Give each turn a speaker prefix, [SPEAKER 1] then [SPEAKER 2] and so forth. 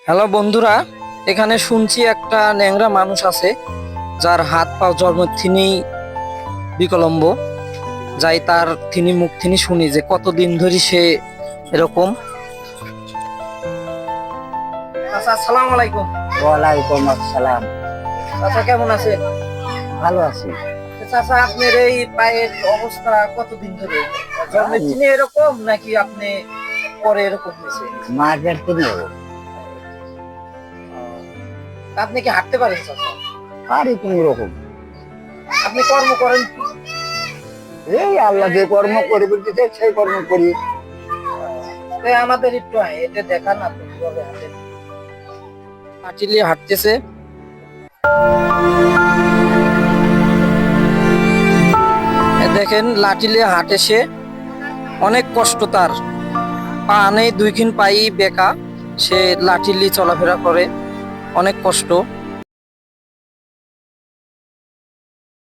[SPEAKER 1] Hello বন্ধুরা, এখানে শুনছি একটা ন্যাংরা মানুষ আছে যার হাত পা জন্ম তিনি বিকলম্ব। যাই তার তিনি মুখ তিনি শুনি যে কতদিন ধরে সে এরকম। আচ্ছা, আসসালামু আলাইকুম।
[SPEAKER 2] ওয়ালাইকুম আসসালাম।
[SPEAKER 1] আচ্ছা, কেমন আছেন?
[SPEAKER 2] ভালো আছি।
[SPEAKER 1] চাচা, আপনার এই পায়ের অবস্থা কতদিন ধরে? জন্মের তিনি এরকম নাকি আপনি পরে এরকম হয়েছে?
[SPEAKER 2] মাঝের দিনে
[SPEAKER 1] আপনি কি হাঁটতে পারেন চাচা?
[SPEAKER 2] পারি কোন রকম।
[SPEAKER 1] আপনি কর্ম করেন কি?
[SPEAKER 2] এই আল্লাহ যে কর্ম করে দিতে সেই কর্ম করি।
[SPEAKER 1] আমাদের একটু হেঁটে দেখান, আপনি কিভাবে হাঁটেন। হাঁটিলে হাঁটতেছে। দেখেন, লাঠিলে হাঁটে সে, অনেক কষ্ট তার। পা নেই, দুইখিন পাই বেকা, সে লাঠিলি চলাফেরা করে, অনেক কষ্ট।